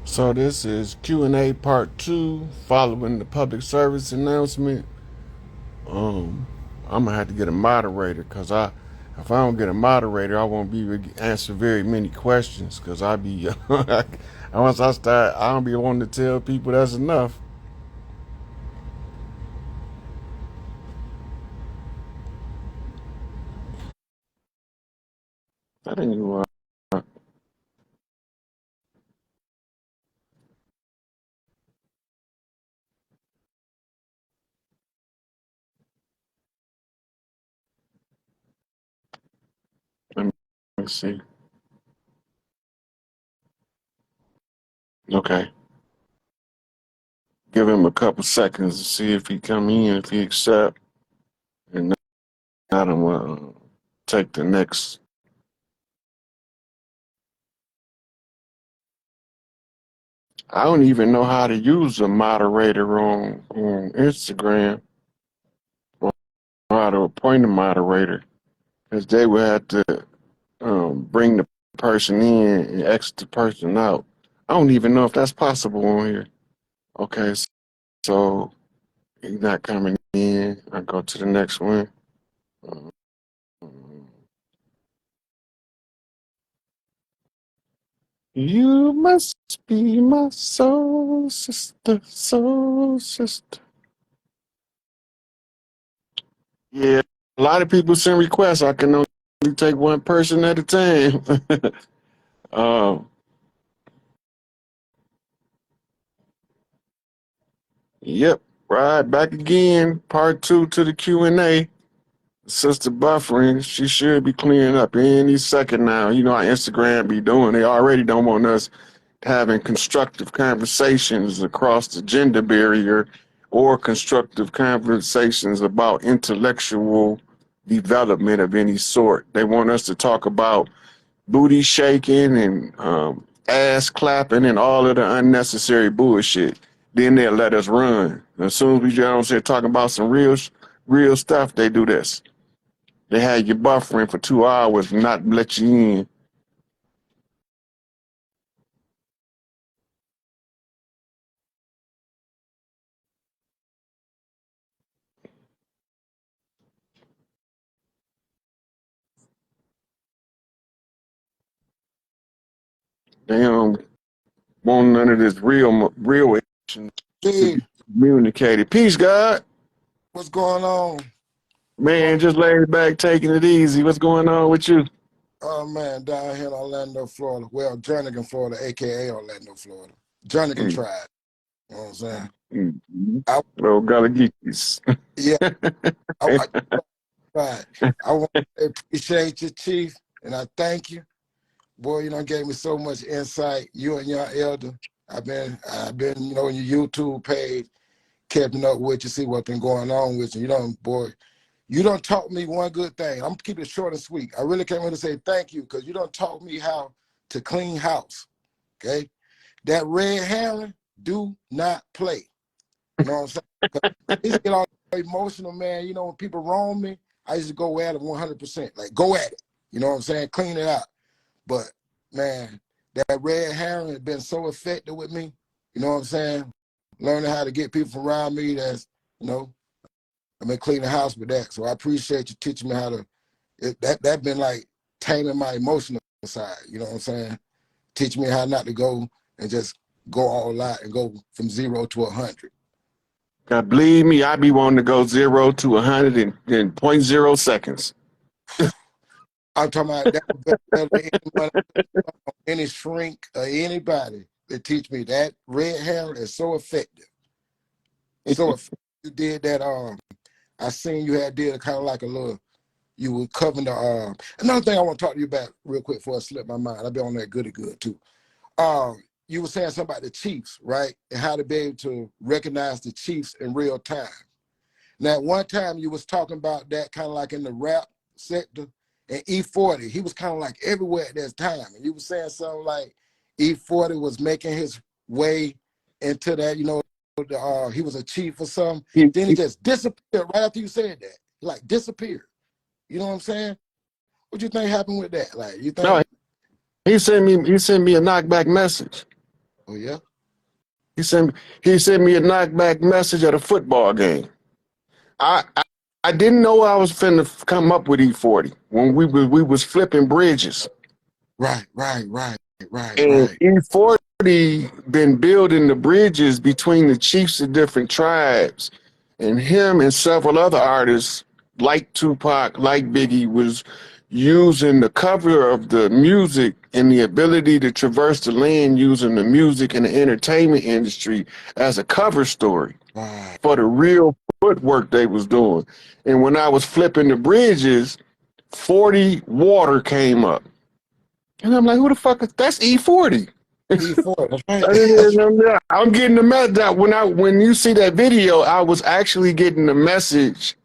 So this is Q&A part 2 following the public service announcement. Um I'm gonna have to get a moderator because if I don't get a moderator, I won't be able to answer very many questions because I be once I start, I don't be wanting to tell people that's enough. I think you are. Let me see. Okay, give him a couple seconds to see if he come in, if he accept, and then I'm gonna take the next. I don't even know how to use a moderator on Instagram or how to appoint a moderator because they would have to bring the person in and exit the person out. I don't even know if that's possible on here. Okay, so he's not coming in. I go to the next one. Um, you must be my soul sister. Yeah, a lot of people send requests. I can only take one person at a time. um, yep, right back again. Part 2 to the Q&A. Sister buffering, she should be clearing up any second now. You know how Instagram be doing. They already don't want us having constructive conversations across the gender barrier or constructive conversations about intellectual development of any sort. They want us to talk about booty shaking and ass clapping and all of the unnecessary bullshit. Then they'll let us run. As soon as we get on here talking about some real stuff, they do this. They had you buffering for 2 hours and not let you in. They don't want none of this real action to Hey, be communicated. Peace, God. what's going on? What's going Man, just laid back, taking it easy. What's going on with you? Oh man, down here in Orlando, Florida. Well, Jernigan, Florida, aka Orlando, Florida. Jernigan Mm, tribe. You know what I'm saying? mm. I Well, Galageekis. yeah, I tried. I want to appreciate you, Chief, and I thank you. Boy, you know, gave me so much insight. You and your elder. I've been, on your YouTube page, keeping up with you, see what's been going on with you. You know, boy, you don't taught me one good thing. I'm keeping it short and sweet. I really came here to say thank you because you don't taught me how to clean house. Okay, that red herring do not play. You know what I'm saying? 'Cause I used to get all emotional, man. You know, when people wrong me, I used to go at it 100%. Like go at it. You know what I'm saying? Clean it out. But man, that red herring has been so effective with me. You know what I'm saying? Learning how to get people around me that's, you know, I've been cleaning the house with that. So I appreciate you teaching me how to. That been like taming my emotional side. You know what I'm saying? Teach me how not to go and just go all out and go from 0 to 100. God, believe me, I be wanting to go 0 to 100 in point 0 seconds. I'm talking about that would be better than anyone, any shrink or anybody that teach me that red hair is so effective. So if you did that, I seen you had did kind of like a little. You were covering the. Another thing I want to talk to you about real quick before I slip my mind. I'll be on that goody good too. You were saying something about the Chiefs, right? And how to be able to recognize the Chiefs in real time. Now, one time you was talking about that kind of like in the rap sector, and E40, he was kind of like everywhere at that time. And you were saying something like E40 was making his way into that, he was a chief or something. he, Then he he, just disappeared right after you said that. Like disappeared. You know what I'm saying? What you think happened with that? Like you no, think he sent me a knockback message. Oh yeah. He sent he sent me a knockback message at a football game. I I, I didn't know I was finna come up with E40 when we was flipping bridges. Right, right, right, right, And right, E40 been building the bridges between the chiefs of different tribes. And him and several other artists like Tupac, like Biggie, was using the cover of the music and the ability to traverse the land using the music and the entertainment industry as a cover story right. for the real footwork they was doing. And when I was flipping the bridges, 40 Water came up. And I'm like, who the fuck is that's E40? E4. That's right. I'm getting the message that when you see that video, I was actually getting the message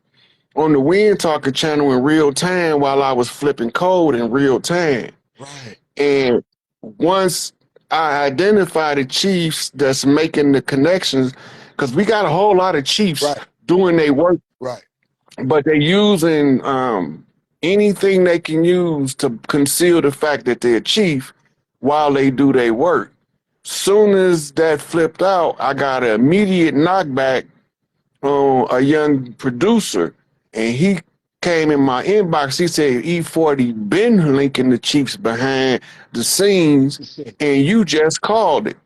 on the Wind Talker channel in real time while I was flipping code in real time. Right, And once I identify the chiefs that's making the connections, because we got a whole lot of chiefs right, doing their work, right. but they're using anything they can use to conceal the fact that they're a chief while they do their work. Soon as that flipped out, I got an immediate knockback on a young producer, and he came in my inbox. He said E40 been linking the Chiefs behind the scenes, and you just called it,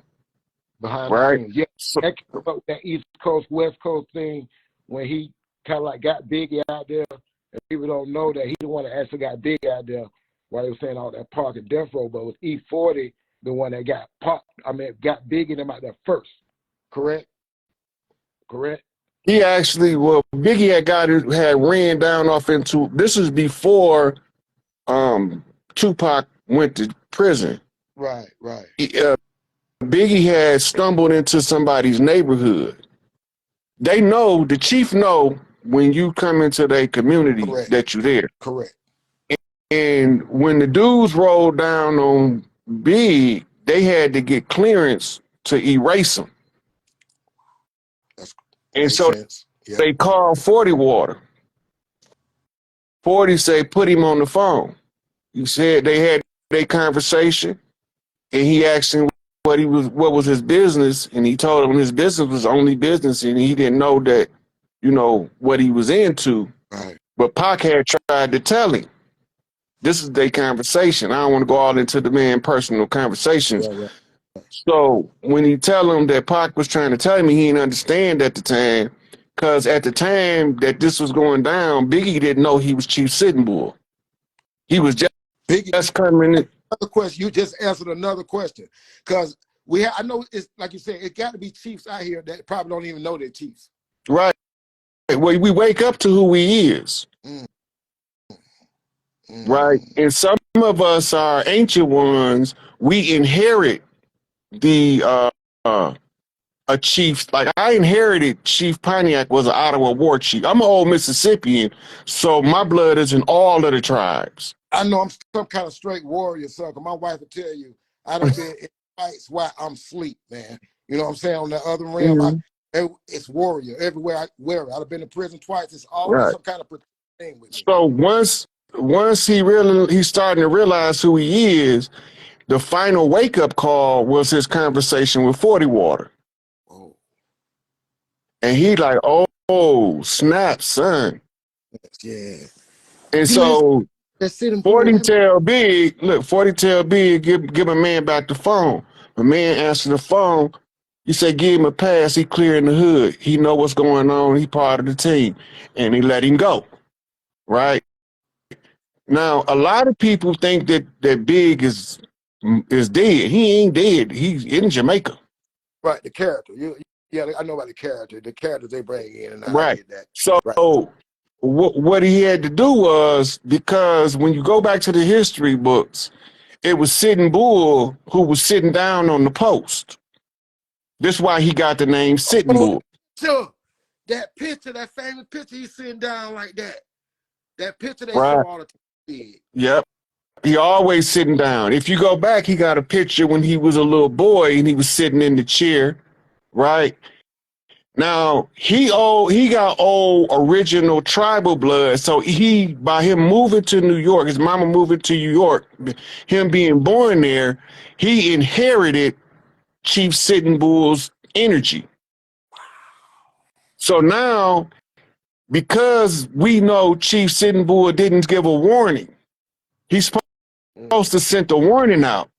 Behind the right? scenes. Yeah, So, that came up with that East Coast, West Coast thing when he kind of like got Biggie out there. And people don't know that he the one that actually got Biggie out there while they were saying all that Park and Death Row, but it was E40 the one that got got Biggie them out there first. Correct? Correct? he actually, well, Biggie had ran down off into this is before Tupac went to prison. Right, right. Biggie had stumbled into somebody's neighborhood. They know the chief know when you come into their community Correct. that you're there. Correct. And when the dudes rolled down on Big, they had to get clearance to erase him. That And makes so sense. Yeah. they called 40 Water. 40 say, put him on the phone. He said they had their conversation, and he asked him what was his business, and he told him his business was only business, and he didn't know that, what he was into. Right. But Pac had tried to tell him. This is their conversation. I don't want to go all into the man personal conversations. Right, right. So when he tell him that Pac was trying to tell him, he didn't understand at the time, because at the time that this was going down, Biggie didn't know he was Chief Sitting Bull. He was Biggie. just coming in. Another question. You just answered another question. Because I know it's like you said, it got to be chiefs out here that probably don't even know they're chiefs. Right. Well, we wake up to who he is. Mm. Right. And some of us are ancient ones. We inherit the a chief. Like I inherited Chief Pontiac was an Ottawa war chief. I'm an old Mississippian, so my blood is in all of the tribes. I know I'm some kind of straight warrior, son. My wife will tell you I done been in fights while I'm asleep, man. You know what I'm saying? On the other realm, Mm-hmm. it's warrior everywhere I wear it. I've been in prison twice. It's always Right. some kind of thing with me. So once he's starting to realize who he is, the final wake up call was his conversation with 40 Water. Oh. And he like, oh snap, son. Yeah. And so 40 tell Big, 40 tell Big, give a man back the phone. A man answer the phone. You say, give him a pass. He clear in the hood. He know what's going on. He part of the team. And he let him go. Right? Now, a lot of people think that Big is dead. He ain't dead. He's in Jamaica. Right, the character. Yeah, I know about the character. The characters they bring in, and I Right. get that. So right. what he had to do was, because when you go back to the history books, it was Sitting Bull who was sitting down on the post. That's why he got the name Sitting Bull. Sure. That picture, that famous picture, he's sitting down like that. That picture they Right. show all the time. Yep. He always sitting down. If you go back, he got a picture when he was a little boy and he was sitting in the chair, right? Now he got old original tribal blood. So by him moving to New York, his mama moving to New York, him being born there, he inherited Chief Sitting Bull's energy. So now, because we know Chief Sitting Bull didn't give a warning, he's supposed to send a warning out,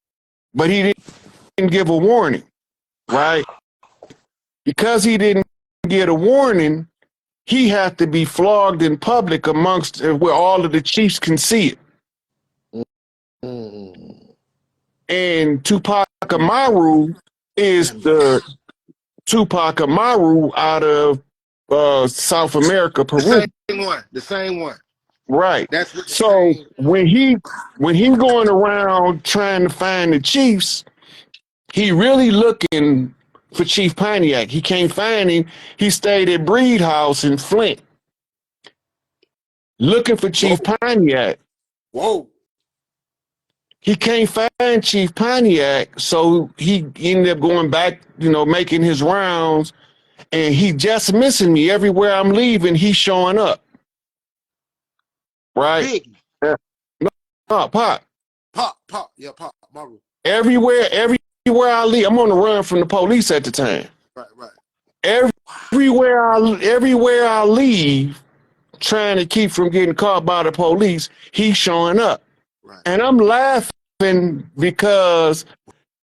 but he didn't give a warning, right? Because he didn't get a warning, he had to be flogged in public amongst where all of the chiefs can see it. And Tupac Amaru is the Tupac Amaru out of South America, Peru. The same one. Right. That's what so when he going around trying to find the chiefs, he really looking for Chief Pontiac. He can't find him. He stayed at Breed House in Flint, looking for Chief Pontiac. Whoa. He can't find Chief Pontiac, so he ended up going back, making his rounds, and he just missing me. Everywhere I'm leaving, he's showing up. Right? Biggie. No, Pop. Yeah, Pop. Maru. Everywhere I leave, I'm on the run from the police at the time. Right. Everywhere I leave, trying to keep from getting caught by the police, he's showing up. Right. And I'm laughing because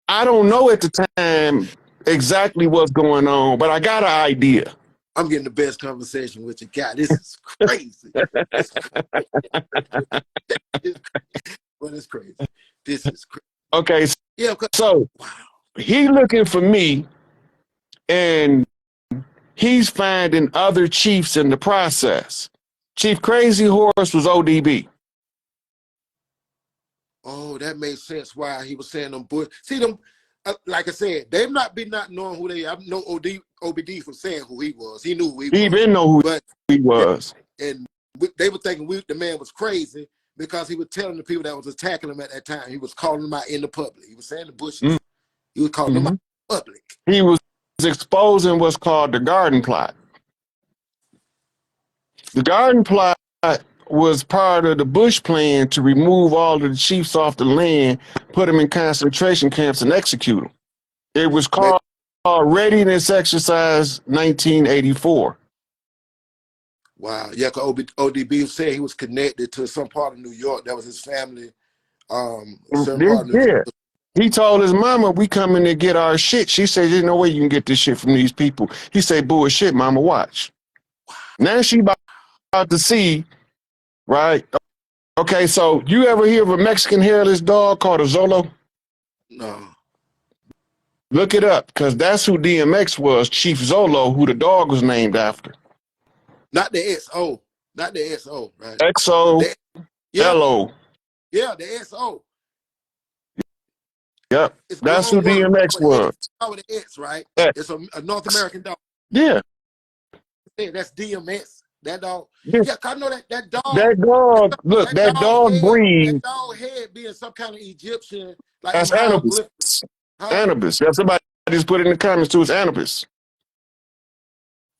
I don't know at the time exactly what's going on, but I got an idea. I'm getting the best conversation with you. God, this is crazy. Well, it's crazy. This is crazy. Okay. Yeah. So he looking for me, and he's finding other chiefs in the process. Chief Crazy Horse was ODB. Oh, that makes sense why he was saying them boys. See them, like I said, they not knowing who they are. I know OBD from saying who he was. He knew who he was. He didn't know who he was. And they were thinking the man was crazy because he was telling the people that was attacking him at that time. He was calling them out in the public. He was saying the bushes. He was calling them out in public. He was exposing what's called the Garden Plot. The Garden Plot was part of the Bush plan to remove all of the chiefs off the land, put them in concentration camps, and execute them. It was called Readiness Exercise 1984. Wow. Yeah, ODB said he was connected to some part of New York. That was his family. He told his mama, we coming to get our shit. She said, there's no way you can get this shit from these people. He said, bullshit, mama, watch. Now she about to see, right? Okay, so you ever hear of a Mexican hairless dog called a Zolo? No. Look it up, because that's who DMX was, Chief Zolo, who the dog was named after. Not the XO. Not the XO, right? XO, LO. Yeah, the XO. Yep, that's who DMX was. With the X, right? It's a North American dog. Yeah. That's DMX. That dog. Yeah, I know that dog. That dog, look, that dog breed. That dog head being some kind of Egyptian. Like that's Anubis. Anubis. Yeah, somebody just put it in the comments too. It's Anubis.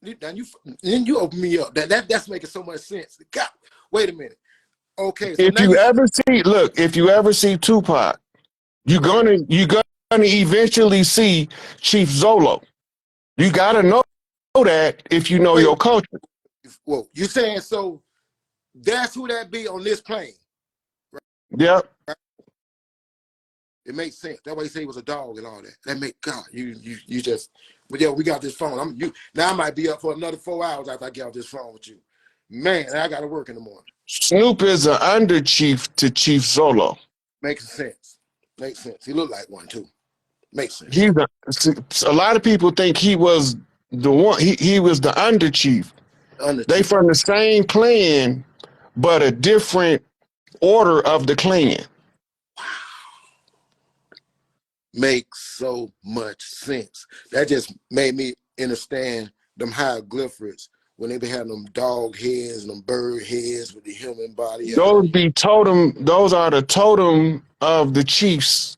Then you open me up. That's making so much sense. God, wait a minute. Okay. So if you ever see Tupac, you're gonna eventually see Chief Zolo. You gotta know that if you know your culture. Well, you saying so that's who that be on this plane. Right? Yep. Right? It makes sense. That's why you say he was a dog and all that. That make God, you just, but yeah, we got this phone. Now I might be up for another 4 hours after I get off this phone with you. Man, I gotta work in the morning. Snoop is an under chief to Chief Zolo. Makes sense. Makes sense. He looked like one too. Makes sense. A lot of people think he was the one. He was the under chief. They from the same clan, but a different order of the clan. Wow. Makes so much sense. That just made me understand them hieroglyphics when they be having them dog heads and them bird heads with the human body. Those be totem. Those are the totem of the chiefs.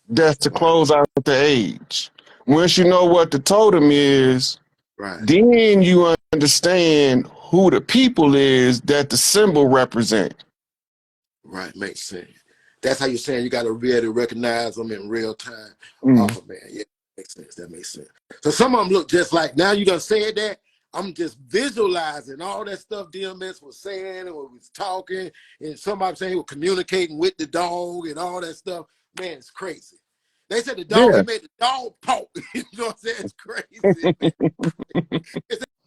That's to close out the age. Once you know what the totem is, right, then you understand who the people is that the symbol represent. Right, makes sense. that's how you're saying you got to really recognize them in real time. Mm. Oh man, yeah, makes sense. That makes sense. So some of them look just like, now you done said that, I'm just visualizing all that stuff DMS was saying and was talking, and somebody saying he was communicating with the dog and all that stuff. Man, it's crazy. They said the dog, Yeah. he made the dog talk. You know what I'm saying? It's crazy, man.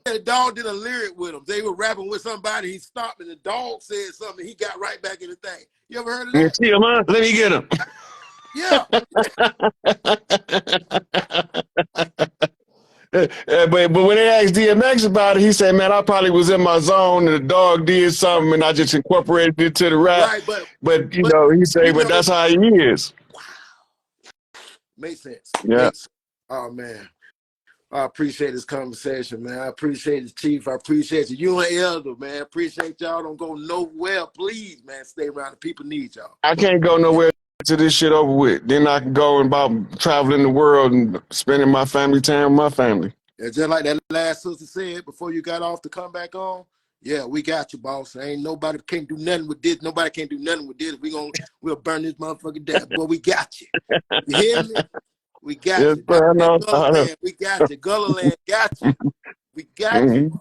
The dog did a lyric with him. They were rapping with somebody. He stopped and the dog said something. He got right back in the thing. You ever heard of that? See him, huh? Let me get him. Yeah. But when they asked DMX about it, he said, "Man, I probably was in my zone and the dog did something, and I just incorporated it to the rap." Right, But you know, he said, you "But know, that's how he is." wow, makes sense. Yeah. Makes sense. Oh man, I appreciate this conversation, man. I appreciate the Chief. I appreciate you. You and Elder, man. Appreciate y'all. Don't go nowhere, please, man. Stay around. The people need y'all. I can't go nowhere till this shit over with. Then I can go and about traveling the world and spending my family time with my family. And just like that last sister said before you got off to come back on, yeah, we got you, boss. Ain't nobody can't do nothing with this. Nobody can't do nothing with this. We'll burn this motherfucker down. Boy, we got you. You hear me? We got Yes, you. Down sir, I there, know. Gullah we got you. Gullah Land got you. We got you, boss.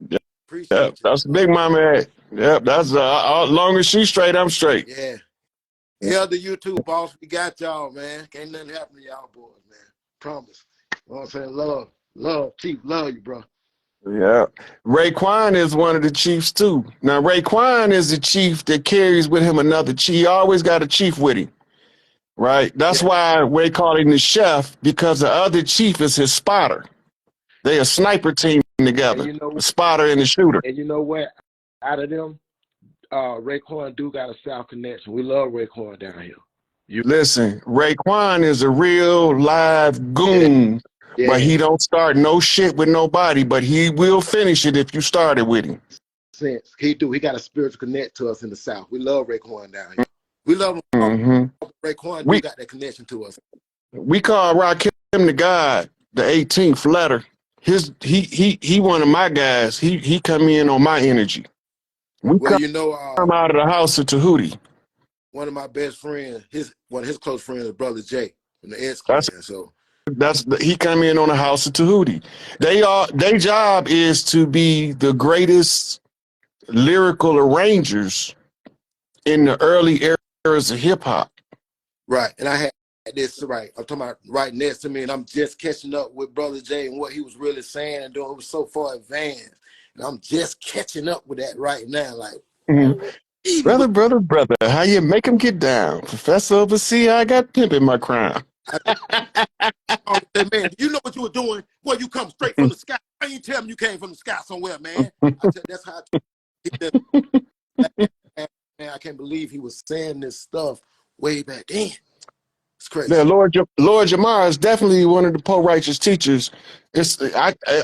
Yep, Appreciate you. that's the big mama at. Yep, that's as long as she's straight, I'm straight. Yeah. Elder, you too, boss. We got y'all, man. Can't nothing happen to y'all boys, man. Promise. You know what I'm saying? Love, Chief, love you, bro. Yeah. Raekwon is one of the chiefs too. Now Raekwon is the chief that carries with him another chief. He always got a chief with him. Right? That's Yeah. why we call him the chef, because the other chief is his spotter. They a sniper team together. And you know, The spotter and the shooter. and you know what? Out of them, Raekwon do got a South connection. We love Raekwon down here. Listen, Raekwon is a real live Yeah, goon, but yeah. he don't start no shit with nobody, but he will finish it if you started with him. Sense. He do. He got a spiritual connect to us in the South. We love Raekwon down here. We love him. Mm-hmm. Raekwon do We got that connection to us. we call Rakim the God, the 18th letter. He one of my guys. He come in on my energy. We Well, you know, come out of the house of Tahuti. one of my best friends, one of his close friends, is Brother Jay from the X That's Clan. So he come in on the house of Tahuti. Their job is to be the greatest lyrical arrangers in the early eras of hip hop. right, and I had this right. I'm talking about right next to me, and I'm just catching up with Brother Jay and what he was really saying and doing. It was so far advanced, and I'm just catching up with that right now. Like, Mm-hmm. Brother, how you make him get down? Professor overseer, I got pimp in my crown. I said, man, you know what you were doing? Boy, you come straight from the sky. Why you tell me you came from the sky somewhere, man? I said, that's how man, I can't believe he was saying this stuff way back then. It's crazy. Yeah, Lord Jamar is definitely one of the po-righteous teachers.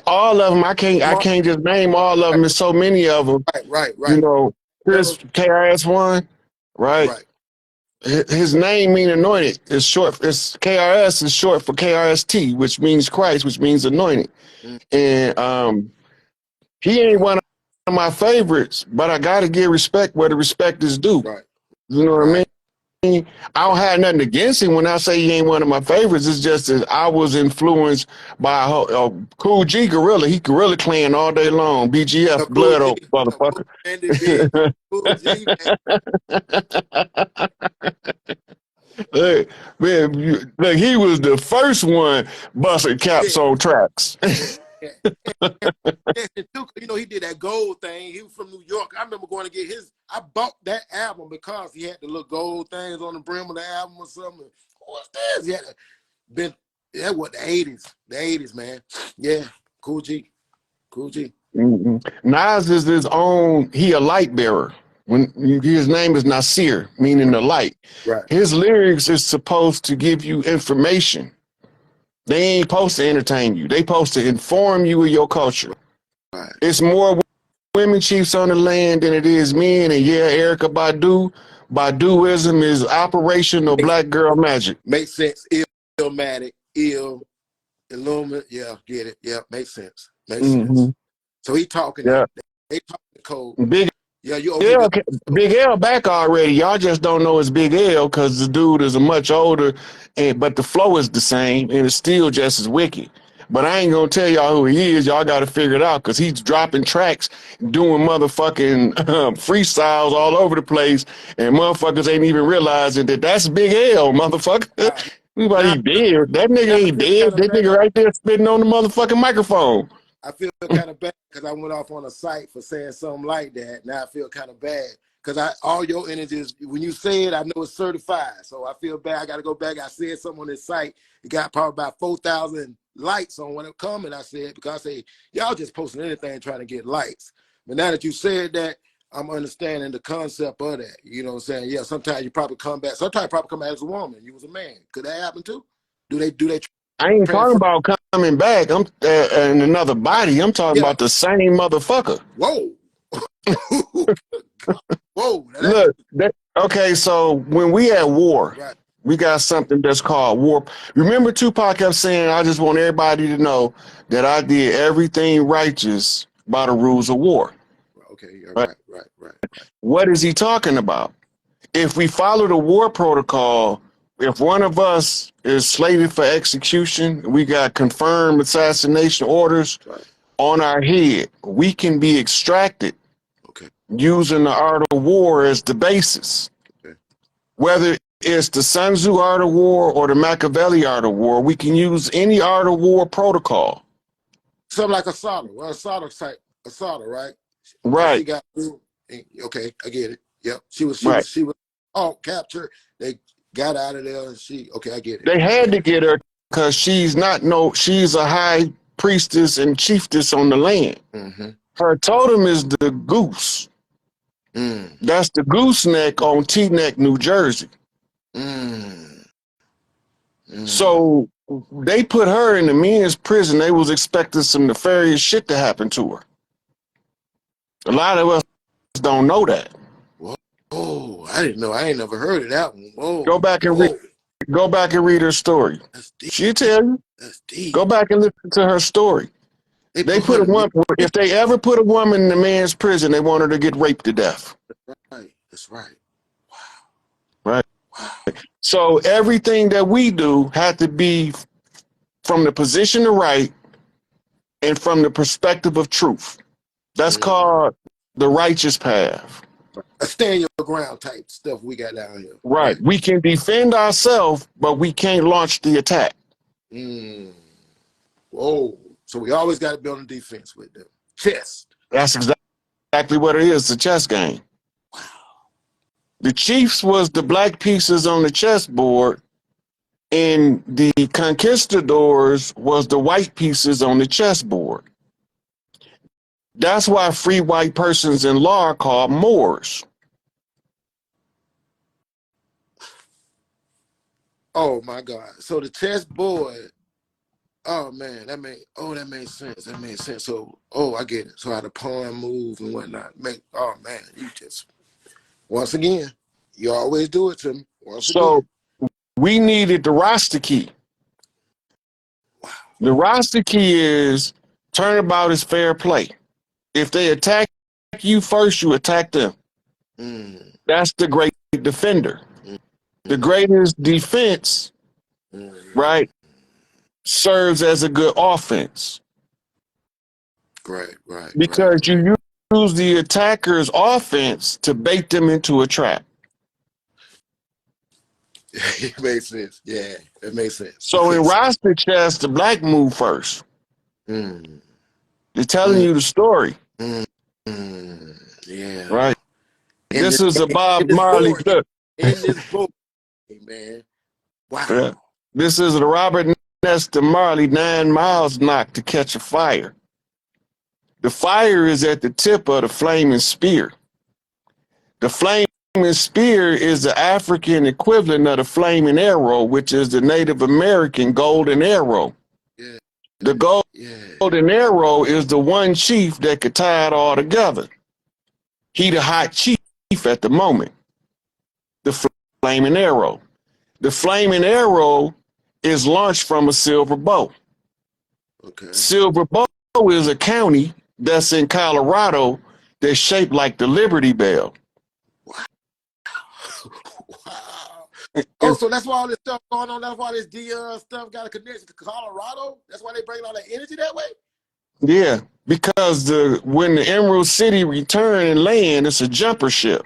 All of them. I can't just name all of them. There's so many of them. Right. You know, Chris KRS-One, right? Right. His name mean anointed. It's short. It's KRS is short for KRST, which means Christ, which means anointed. Mm. And he ain't one of my favorites, but I gotta give respect where the respect is due. Right. You know what I mean? I don't have nothing against him when I say he ain't one of my favorites. It's just that I was influenced by Cool G Gorilla. He Gorilla Clan all day long. BGF, Cool blood G, motherfucker. Cool G, Look, man, look, he was the first one busting caps on tracks. You know, he did that gold thing. He was from New York. I remember going to get I bought that album because he had the little gold things on the brim of the album or something. What's this? Yeah, what the 80s. The 80s, man. Yeah, Cool G. Mm-hmm. Nas is his own, he a light bearer. His name is Nasir, meaning the light. Right. His lyrics is supposed to give you information. They ain't supposed to entertain you. They supposed to inform you of your culture. Right. It's more women chiefs on the land than it is men. And yeah, Erica Baduism is operational black girl magic. Makes sense. Illmatic, Illuminate. Yeah, get it. Yeah, makes sense. Makes sense. So he talking Yeah. They talking code. Big Yeah, you OG Yeah, Bill. okay. Big L back already. Y'all just don't know it's Big L because the dude is a much older, but the flow is the same and it's still just as wicked. But I ain't gonna tell y'all who he is. Y'all got to figure it out because he's dropping tracks, doing motherfucking freestyles all over the place, and motherfuckers ain't even realizing that that's Big L, motherfucker. Now, Everybody dead. That nigga now I ain't feel kind dead. of That nigga bad. right there spitting on the motherfucking microphone. I feel kind of bad because I went off on a site for saying something like that. Now I feel kind of bad because all your energies, when you say it, I know it's certified. So I feel bad. I got to go back. I said something on this site. It got probably about 4,000 likes on when it come. And I said, because I say, y'all just posting anything trying to get likes. But now that you said that, I'm understanding the concept of that. You know what I'm saying? Yeah, sometimes you probably come back. Sometimes you probably come back as a woman. You was a man. Could that happen too? Do they I ain't talking transfer? about coming back. I'm in another body. I'm talking Yeah. about the same motherfucker. Whoa. Whoa. Now that, Look, okay. So when we at war, right. we got something that's called war. Remember, Tupac kept saying, "I just want everybody to know that I did everything righteous by the rules of war." Okay. Yeah, Right? right. What is he talking about? If we follow the war protocol, if one of us is slated for execution, we got confirmed assassination orders Right. on our head, we can be extracted Okay. using the art of war as the basis. Okay. Whether it's the Sun Tzu art of war or the Machiavelli art of war, we can use any art of war protocol. Something like a solder. Well, a solder type, a solder, right? And she Right, got okay, I get it. Yep. right. She was all captured. They got out of there and okay, I get it. They I had got to get her because she's a high priestess and chiefess on the land. it. Mm-hmm. Her totem is the goose. Mm. That's the gooseneck on Teaneck, New Jersey. Mm. Mm. So they put her in the men's prison. They was expecting some nefarious shit to happen to her. A lot of us don't know that. Whoa. Oh, I didn't know. I ain't never heard of that one. Go Whoa. back and read. Whoa. Go back and read her story. That's deep. She'll tell you. That's deep. Go back and listen to her story. They They put her put a in the woman. If they ever put a woman in a man's prison, they want her to get raped to death. right. That's right. Right. Wow. So everything that we do had to be from the position of right and from the perspective of truth. That's Mm. called the righteous path. A stand your ground type stuff we got down here. Right. Right. We can defend ourselves, but we can't launch the attack. Mm. Whoa. So we always got to build a defense with them. Chess. That's exactly what it is, the chess game. Wow. The Chiefs was the black pieces on the chessboard, and the conquistadors was the white pieces on the chessboard. That's why free white persons in law are called Moors. Oh my God. So the chess board. Oh man, that made sense. That made sense. So I get it. So how the pawn move and whatnot. Oh man, you just once again, you always do it to me. Once again. So we needed the roster key. Wow. The roster key is turnabout is fair play. If they attack you first, you attack them. Mm. That's the great defender. Mm. The greatest defense, Mm. right, serves as a good offense Right. because you use the attacker's offense to bait them into a trap. It makes sense. Yeah, it makes sense. So in roster chess, the black move first. Mm. They're telling Mm. you the story, Mm. Mm. Yeah. right? In This is a Bob this Marley board, clip. in this board, man. Wow. Yeah. This is the Robert Nesta Marley 9 miles knock to catch a fire. The fire is at the tip of the flaming spear. The flaming spear is the African equivalent of the flaming arrow, which is the Native American golden arrow. Yeah. The Yeah. golden arrow is the one chief that could tie it all together. He the hot chief at the moment. The flaming arrow. The flaming arrow is launched from a silver bow. Okay. Silver Bow is a county that's in Colorado They're shaped like the Liberty Bell. Wow. Oh, And so that's why all this stuff going on. That's why this Dion stuff got a connection to Colorado. That's why they bring all that energy that way. yeah, because when the Emerald City return and land, it's a jumper ship.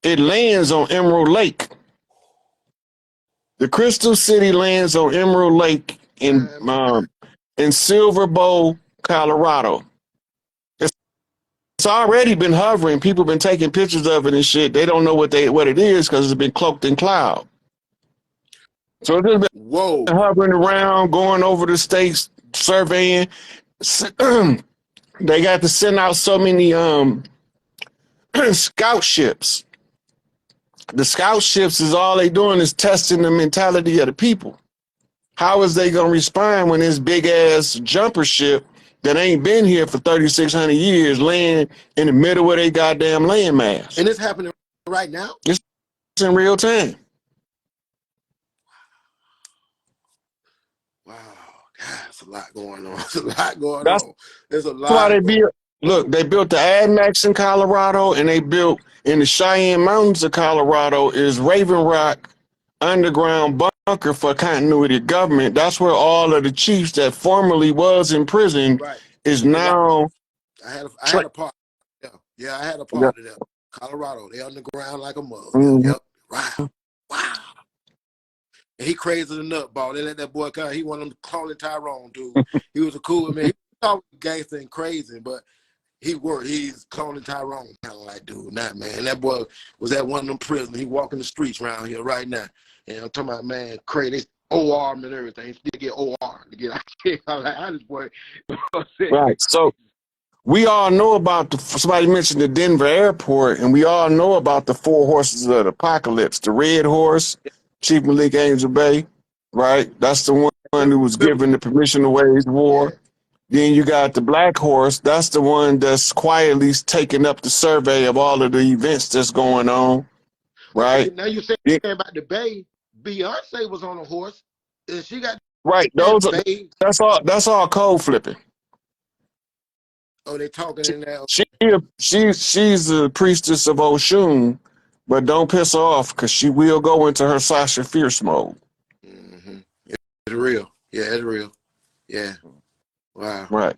It lands on Emerald Lake. The Crystal City lands on Emerald Lake in Silver Bowl, Colorado. It's already been hovering. People been taking pictures of it and shit. They don't know what it is because it's been cloaked in cloud. So it's just been hovering around, going over the states, surveying. They got to send out so many scout ships. The scout ships is all they doing is testing the mentality of the people. How is they gonna respond when this big ass jumper ship that ain't been here for 3,600 years land in the middle of their goddamn landmass? And it's happening right now? It's in real time. Wow, God, it's a lot going on. There's a lot going on. There's a That's why lot. They built the AdMax in Colorado, and they built in the Cheyenne Mountains of Colorado is Raven Rock underground bunker for continuity of government. That's where all of the chiefs that formerly was in prison is now. I had a part. Yeah, I had a part of that. Colorado, they underground like a mother. Mm-hmm. Yep. Wow. And he crazy the nutball. They let that boy come. He wanted him to call it Tyrone, dude. He was a cool man. He was gangster and crazy, but he's cloning Tyrone kind of like, dude, not man. That boy was at one of them prisons. He walking the streets around here right now. And I'm talking about, man, crazy. OR and everything. He still get OR to get out here. I'm like, I just boy. Right. So we all know about somebody mentioned the Denver airport, and we all know about the four horses of the apocalypse. The red horse, Chief Malik Angel Bay, right? That's the one who was given the permission to wage war. Then you got the black horse. That's the one that's quietly taking up the survey of all of the events that's going on, right? Now you say about the Bay. Beyonce was on a horse, and she got that's all code flipping. Oh, they talking in there. She's the priestess of Oshun, but don't piss her off because she will go into her Sasha Fierce mode. Mm-hmm. It's real. Yeah, it's real. Yeah. Wow. Right.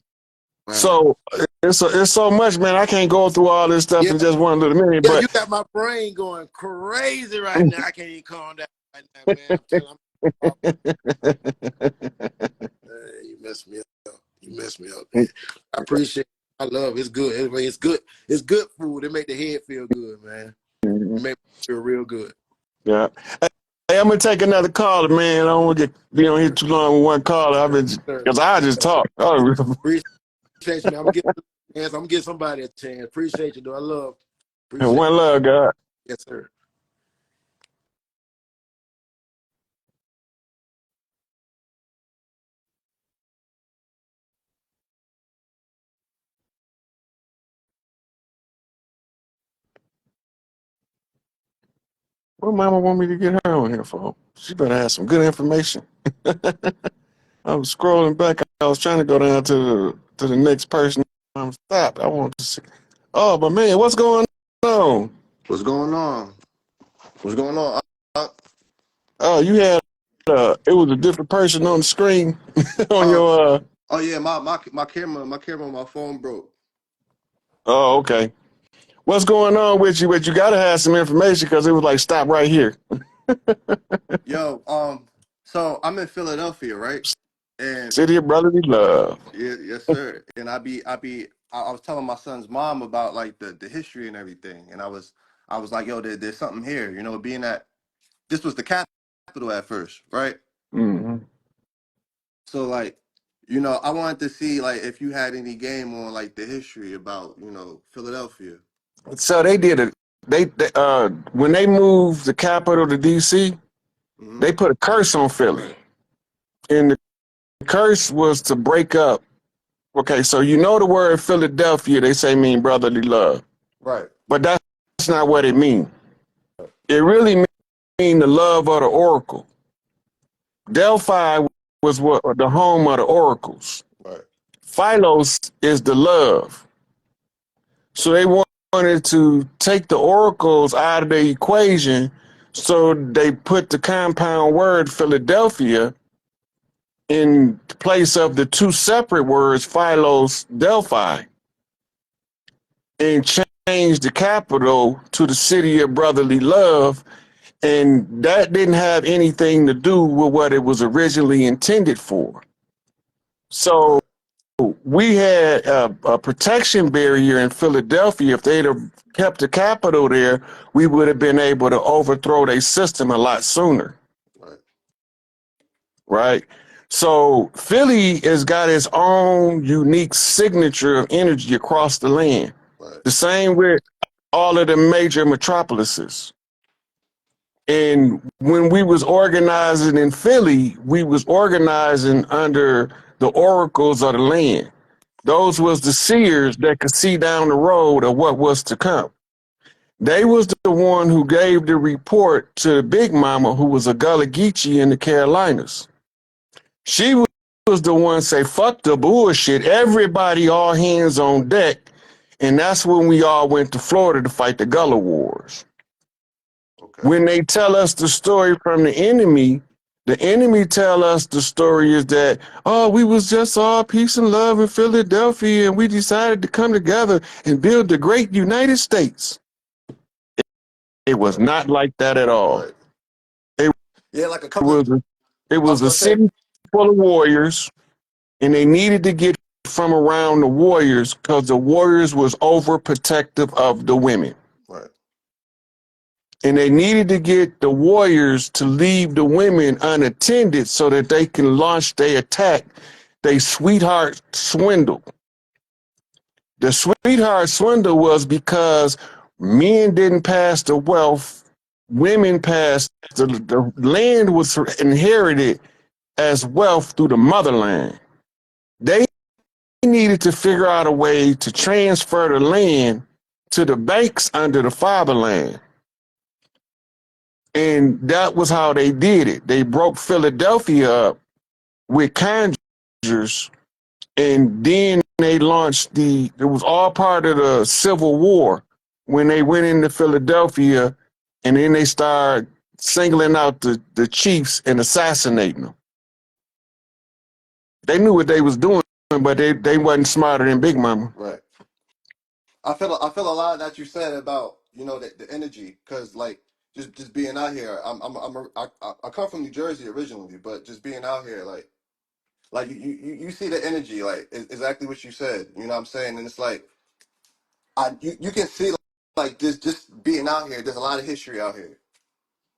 Wow. So it's so much, man. I can't go through all this stuff in just one little minute. Yeah, but you got my brain going crazy right now. I can't even calm down right now, man. You messed me up. You messed me up, man. I appreciate it. I love it. It's good. Anyway, it's good. It's good food. It make the head feel good, man. It make me feel real good. Yeah. Hey, I'm gonna take another caller, man. I don't want to be on here too long with one caller. Because I just talk. Appreciate you, man. I'm gonna give somebody a chance. Appreciate you, though. I love. One love, God. Yes, sir. What mama want me to get her on here for? She better have some good information. I was scrolling back. I was trying to go down to the next person. I'm stopped. I want to see. Oh, but man, what's going on? What's going on? What's going on? Oh, you had it was a different person on the screen on your. Oh yeah, my camera on my phone broke. Oh, okay. What's going on with you? But you gotta have some information because it was like stop right here. Yo, so I'm in Philadelphia, right? And City of brotherly love. Yeah, yes, sir. And I was telling my son's mom about like the history and everything, and I was like, yo, there's something here, being that this was the capital at first, right? Mm-hmm. So like, I wanted to see like if you had any game on like the history about Philadelphia. So they did it. They when they moved the capital to DC, they put a curse on Philly, and the curse was to break up. Okay, so the word Philadelphia, they say mean brotherly love, right? But that's not what it means. It really mean the love of the oracle. Delphi was the home of the oracles. Right. Philos is the love. So they wanted to take the oracles out of the equation. So they put the compound word Philadelphia in place of the two separate words Philos Delphi, and changed the capital to the city of brotherly love. And that didn't have anything to do with what it was originally intended for. So Right. we had a protection barrier in Philadelphia. If they'd have kept the capital there, we would have been able to overthrow their system a lot sooner, Right. right? So Philly has got its own unique signature of energy across the land. Right. The same with all of the major metropolises. And when we was organizing in Philly, we was organizing under the oracles of the land. Those was the seers that could see down the road of what was to come. They was the one who gave the report to the Big Mama, who was a Gullah Geechee in the Carolinas. She was the one say, fuck the bullshit. Everybody, all hands on deck. And that's when we all went to Florida to fight the Gullah Wars. Okay. When they tell us the story from the enemy tell us the story is that, oh, we was just all peace and love in Philadelphia and we decided to come together and build the great United States. It was Right. not like that at all. Right. It Yeah, like a couple of, was a, it I was was a gonna say, city full of warriors, and they needed to get from around the warriors because the warriors was overprotective of the women. right. And they needed to get the warriors to leave the women unattended so that they can launch their attack, they sweetheart swindle. The sweetheart swindle was because men didn't pass the wealth, women passed, the land was inherited as wealth through the motherland. They needed to figure out a way to transfer the land to the banks under the fatherland. And that was how they did it. They broke Philadelphia up with conjurers, and then they launched it was all part of the Civil War when they went into Philadelphia, and then they started singling out the chiefs and assassinating them. They knew what they was doing, but they wasn't smarter than Big Mama. Right. I feel a lot that you said about the energy, because like just being out here. I come from New Jersey originally, but just being out here, like you see the energy, like exactly what you said. You know what I'm saying? And it's like you can see like this just being out here. There's a lot of history out here.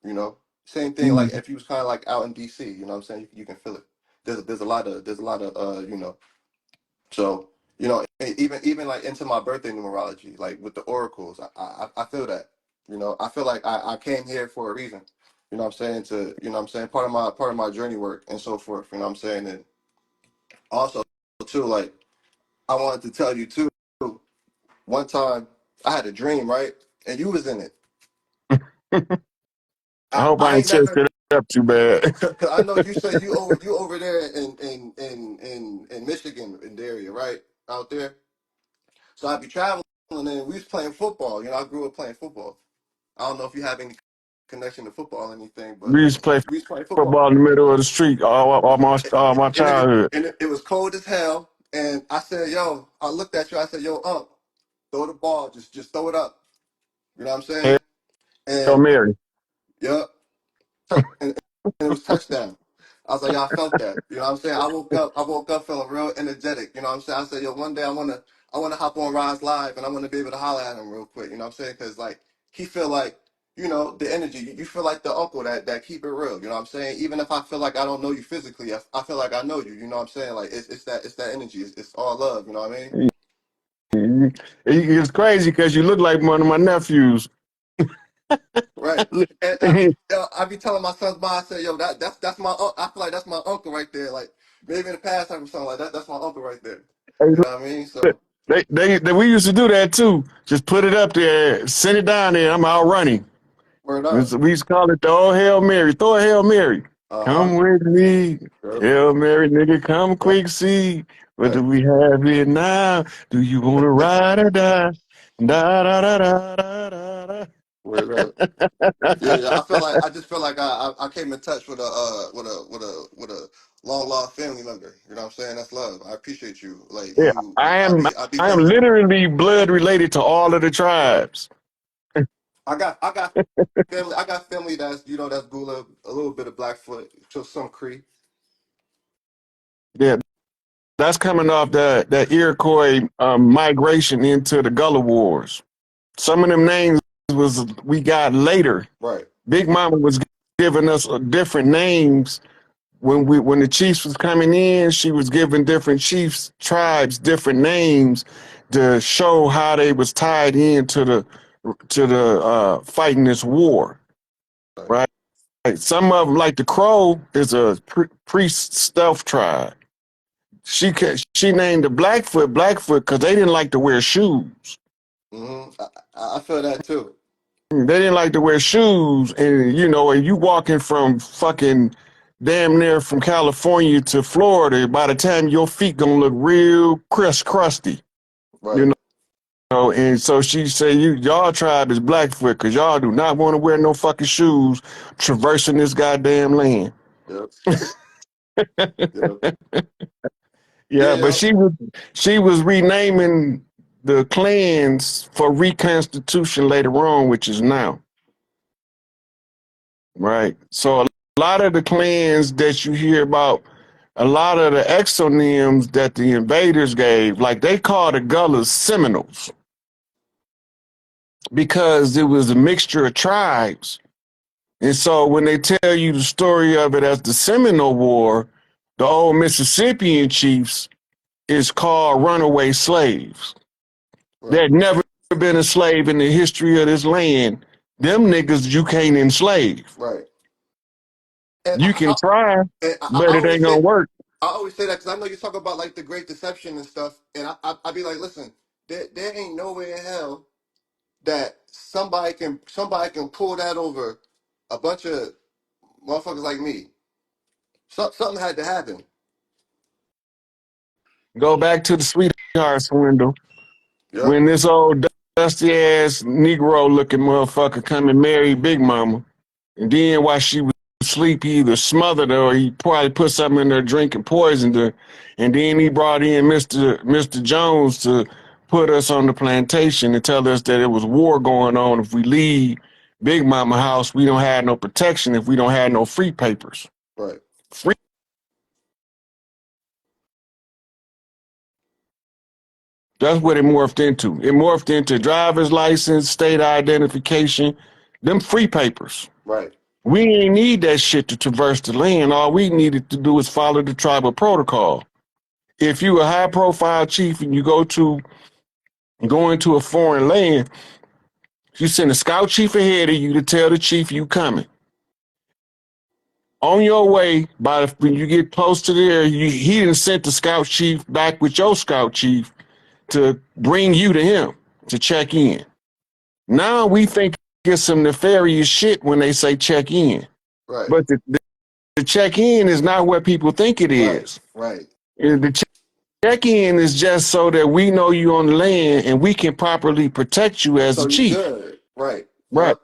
You know, same thing. Like Mm-hmm. if you was kind of like out in DC, you know what I'm saying? You can feel it. There's a lot of so even like into my birthday numerology, like with the oracles, I feel that. I feel like I came here for a reason. You know what I'm saying? Part of my journey work and so forth. You know what I'm saying? And also too, like I wanted to tell you too. One time I had a dream, right? And you was in it. I I, hope I I ain't ain't chased never. it up too bad. Cause I know you said you over there in Michigan in the area, right? Out there. So I'd be traveling and we was playing football. I grew up playing football. I don't know if you have any connection to football or anything, but We used to play we was playing football. football in the middle of the street all my childhood. And it was cold as hell. And I said, yo, I looked at you, I said, yo, throw the ball, just throw it up. You know what I'm saying? Hail And Mary. yeah, and it was touchdown. I was like, yeah, I felt that. You know what I'm saying? I woke up feeling real energetic. You know what I'm saying? I said, yo, one day I wanna hop on Rise Live and I wanna be able to holler at him real quick. You know what I'm saying? Cause like he feel like, the energy. You feel like the uncle that keep it real. You know what I'm saying? Even if I feel like I don't know you physically, I feel like I know you. You know what I'm saying? Like it's that energy. It's all love. You know what I mean? It's crazy because you look like one of my nephews. Right. And I be telling my son's mom, I say, yo, that's my I feel like that's my uncle right there. Like maybe in the past I was something like that. That's my uncle right there. You know what I mean? So We used to do that too. Just put it up there, send it down there. I'm out running. word up. We used to call it the old Hail Mary. Throw a Hail Mary. Uh-huh. Come with me. Yep. Hail Mary, nigga, come Yep. quick see. What Right. do we have here now? Do you want to ride or die? Da da da da da da da. Word up. Yeah, I just feel like I came in touch with a long lost family member. You know what I'm saying? That's love. I appreciate you. Like Yeah, you, I am. I be I am thankful. literally blood related to all of the tribes. I got family. I got family that's that's Gula, a little bit of Blackfoot, to some Cree. Yeah, that's coming off that Iroquois migration into the Gullah Wars. Some of them names we got later. Right. Big Mama was giving us different names when the chiefs was coming in. She was giving different chiefs tribes different names to show how they was tied into the fighting this war. Right. Right. Some of them, like the Crow, is a priest stealth tribe. She named the Blackfoot because they didn't like to wear shoes. I feel that too. They didn't like to wear shoes, and and you walking from fucking damn near from California to Florida, by the time your feet gonna look real crusty, you Right. know. And so she said, y'all tribe is Blackfoot because y'all do not want to wear no fucking shoes traversing this goddamn land. Yep. Yep. Yeah, but Yeah. she was renaming the clans for reconstitution later on, which is now. Right. So a lot of the clans that you hear about, a lot of the exonyms that the invaders gave, like they called the Gullahs Seminoles because it was a mixture of tribes. And so when they tell you the story of it as the Seminole War, the old Mississippian chiefs is called runaway slaves. Right. There had never been a slave in the history of this land. Them niggas you can't enslave. Right. And You can try, I but it always ain't say gonna work. that because I know you talk about like the Great Deception and stuff, and I be like, listen, there ain't no way in hell that somebody can pull that over a bunch of motherfuckers like me. Something had to happen. Go back to the sweetheart swindle Yep. when this old dusty ass Negro looking motherfucker come and marry Big Mama. And then while she was asleep, he either smothered her or he probably put something in her drink and poisoned her. And then he brought in Mr. Jones to put us on the plantation and tell us that it was war going on. If we leave Big Mama house, we don't have no protection if we don't have no free papers. Right. Free. That's what it morphed into. It morphed into driver's license, state identification, them free papers. Right. We ain't need that shit to traverse the land. All we needed to do is follow the tribal protocol. If you a high profile chief and you go into a foreign land, you send a scout chief ahead of you to tell the chief you coming. On your way, when you get close to there, he done sent the scout chief back with your scout chief to bring you to him to check in. Now we think it's some nefarious shit when they say check in. Right. But the check in is not what people think it Right. is. Right. The check in is just so that we know you on the land and we can properly protect you as So a you chief. good. Right. Right. Yep.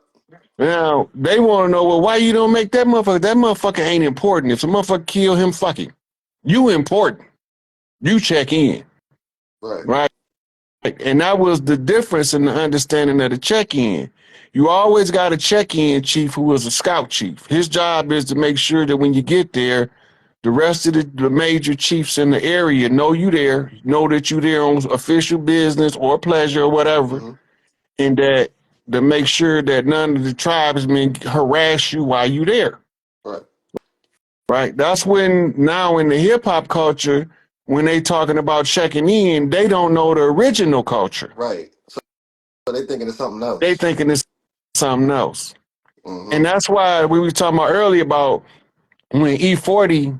Now, they want to know, well, why you don't make that motherfucker? That motherfucker ain't important. If a motherfucker kill him, fucking. You important. You check in. Right. Right. And that was the difference in the understanding of the check-in. You always got a check-in chief who was a scout chief. His job is to make sure that when you get there, the rest of the major chiefs in the area know you there, know that you there on official business or pleasure or whatever, Mm-hmm. and that to make sure that none of the tribesmen harass you while you there. Right. Right. That's when now in the hip hop culture, when they talking about checking in, they don't know the original culture. Right. So they thinking of something They else. thinking it's something else. Mm-hmm. And that's why we were talking about earlier about when E40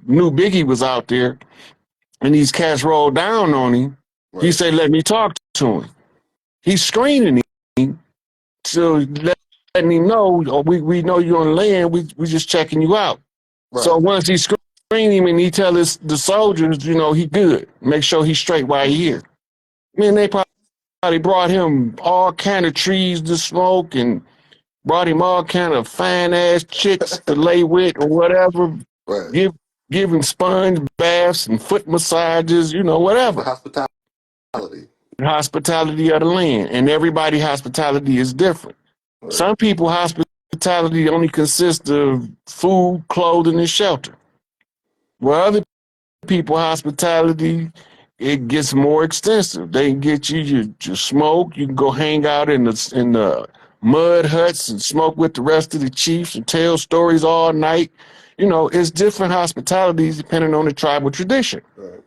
knew Biggie was out there and these cats rolled down on him, he Right. said, let me talk to him. He's screening him to letting him know, oh, we know you're on the land, we just checking you out. So Right. once he screen him and he tell the soldiers, he good. Make sure he's straight while he here. Man, they probably brought him all kind of trees to smoke and brought him all kind of fine ass chicks to lay with or whatever. Right. Give him sponge baths and foot massages, The whatever. hospitality. Hospitality of the land, and everybody hospitality is different. Right. Some people hospitality only consists of food, clothing, and shelter. Where other people hospitality, it gets more extensive. They can get you your smoke. You can go hang out in the mud huts and smoke with the rest of the chiefs and tell stories all night. It's different hospitalities depending on the tribal tradition. Right.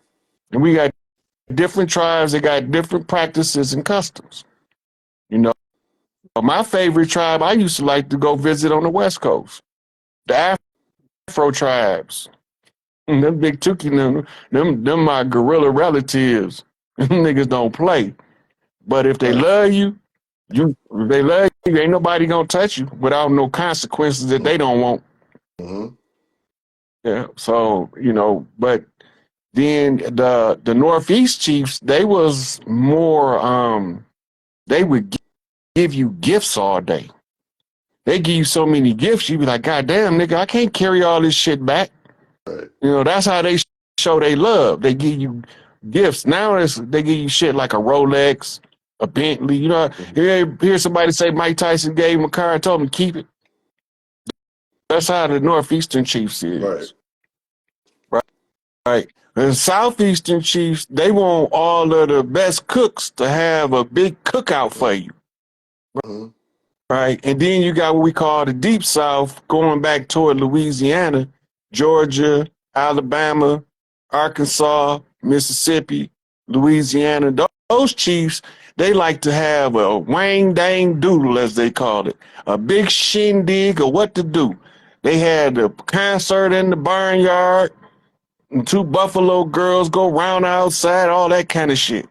And we got different tribes that got different practices and customs. You know, my favorite tribe I used to like to go visit on the West Coast, the Afro tribes. Them big Tookie, them my gorilla relatives. Them niggas don't play. But if they Right. love you, if they love you, ain't nobody gonna touch you without no consequences that they don't want. Mm-hmm. Yeah. So, but then the Northeast Chiefs, they was more they would give you gifts all day. They give you so many gifts, you be like, God damn, nigga, I can't carry all this shit back. Right. That's how they show they love. They give you gifts. Now they give you shit like a Rolex, a Bentley. Hear somebody say Mike Tyson gave him a car and told him to keep it. That's how the Northeastern Chiefs Right. is. Right. The Southeastern Chiefs, they want all of the best cooks to have a big cookout for you. Mm-hmm. Right. And then you got what we call the Deep South, going back toward Louisiana, Georgia, Alabama, Arkansas, Mississippi, Louisiana. Those chiefs, they like to have a wang dang doodle, as they call it, a big shindig or what to do. They had a concert in the barnyard, and two buffalo girls go round outside, all that kind of shit.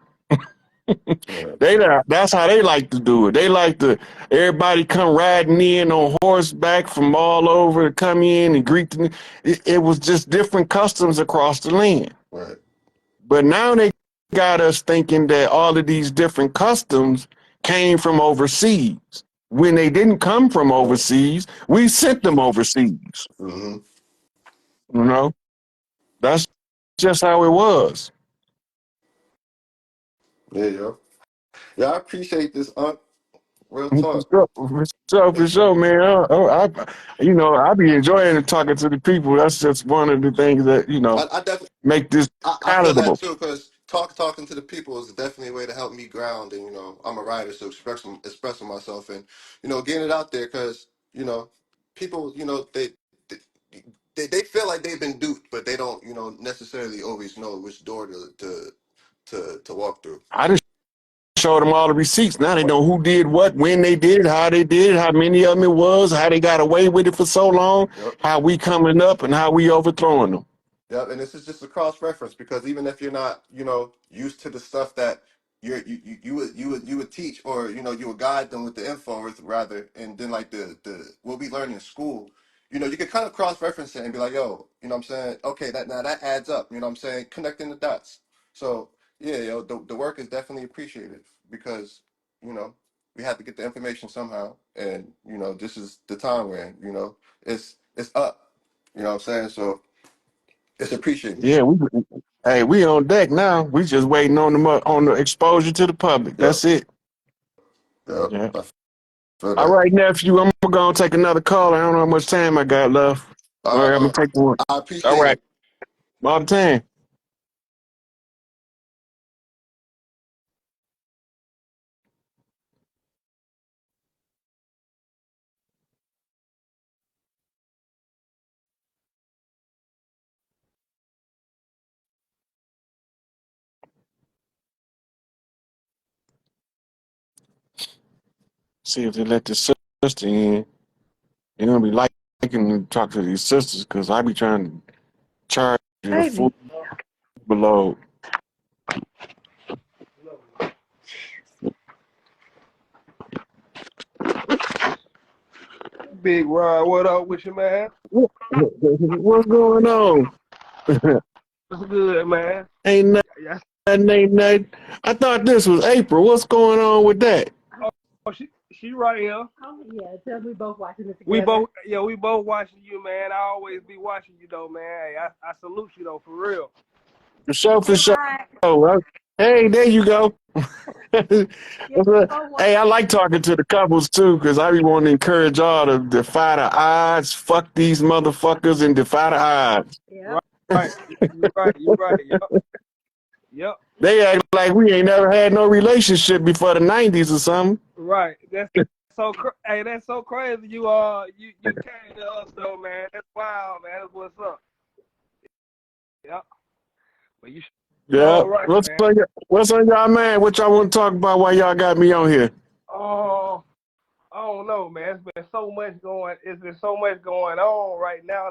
Right. That's how they like to do it. They like to everybody come riding in on horseback from all over to come in and greet them. It was just different customs across the land. Right. But now they got us thinking that all of these different customs came from overseas. When they didn't come from Right. overseas, we sent them overseas. Mm-hmm. You know, that's just how it was. Yeah, yo. Yeah, I appreciate this, Unc. Real For talk. sure, for sure, man. I be enjoying talking to the people. That's just one of the things that I definitely make this I feel that palatable. too, because talking to the people is definitely a way to help me ground, and I'm a writer, so expressing myself and getting it out there, because people they feel like they've been duped, but they don't necessarily always know which door to walk through. I just showed them all the receipts. Now they know who did what, when they did it, how they did it, how many of them it was, how they got away with it for so long, Yep. how we coming up, and how we overthrowing them. Yep, and this is just a cross reference, because even if you're not, used to the stuff that you would teach, or you would guide them with the info, or rather, and then like the what we learn in school, you could kind of cross reference it and be like, yo, what I'm saying, okay, that adds up, what I'm saying, connecting the dots. So yeah, the work is definitely appreciated, because you know we have to get the information somehow, and this is the time we're in. It's up. What I'm saying, so. It's appreciated. Yeah, hey, we on deck now. We just waiting on the exposure to the public. Yep. That's it. Yep. Yeah. I feel All that. right, nephew, I'm gonna take another call. I don't know how much time I got left. All All right. right, I'm gonna take one. I All appreciate right, it. all the time. See if they let the sister in. They're gonna be liking to talk to these sisters because I be trying to charge you the full Baby, below. Big Rod, what up with you, man? What's going on? What's good, man? Ain't nothing. Yeah, ain't nothing. I thought this was April. What's going on with that? Oh, she right here. Oh yeah, tell we both watching it together. We both watching you, man. I always be watching you though, man. Hey, I salute you though, for real. For sure, for sure. Right. Hey, there you go. Yeah, Hey, I like talking to the couples too, because I be wanting to encourage y'all to defy the odds, fuck these motherfuckers, and defy the odds. yeah. Right. You're right. You're right. Yep. They act like we ain't never had no relationship before the 90s or something. Right. That's hey, that's so crazy. You came to us though, man. That's wild, man. That's what's up. Yep. But you Yeah. right, What's on y'all mind? What y'all want to talk about while y'all got me on here? Oh, I don't know, man. It's been so much going on right now.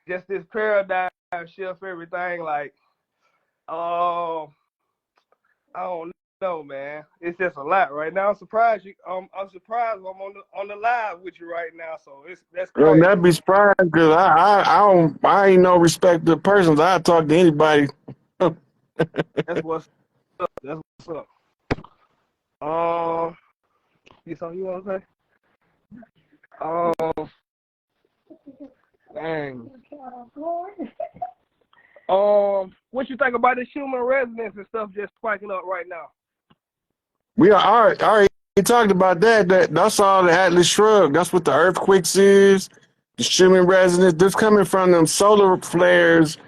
Just this paradigm shift, everything. Like, I don't know, man. It's just a lot right now. I'm surprised I'm on the live with you right now. So that's crazy. Well, that'd be surprised because I ain't no respect to persons. I talk to anybody. That's what's up. That's what's up. You something you want to say? Dang. What you think about this human resonance and stuff just spiking up right now? We already talked about that. That's all the Atlas Shrug. That's what the earthquakes is. The human resonance. This coming from them solar flares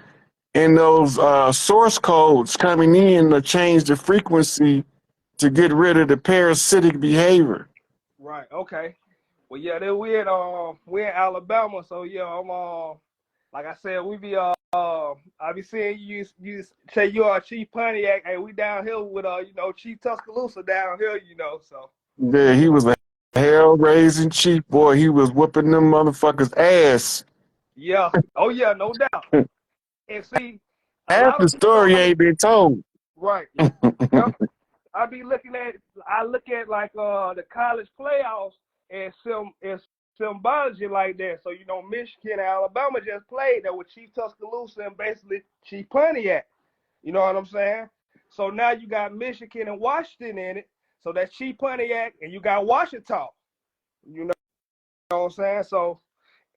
and those source codes coming in to change the frequency to get rid of the parasitic behavior. Right. Okay. Well, yeah, we're in Alabama, so yeah, I'm like I said, we be I be seeing you say you are Chief Pontiac, and we down here with Chief Tuscaloosa down here, so. Yeah, he was a hell-raising chief, boy. He was whooping them motherfuckers' ass. Yeah. Oh yeah, no doubt. And see, half the story ain't been told. Right. Yep. I look at like the college playoffs and symbology like that. So Michigan and Alabama just played that with Chief Tuscaloosa and basically Chief Pontiac. You know what I'm saying? So now you got Michigan and Washington in it. So that's Chief Pontiac and you got Washington. You know what I'm saying? So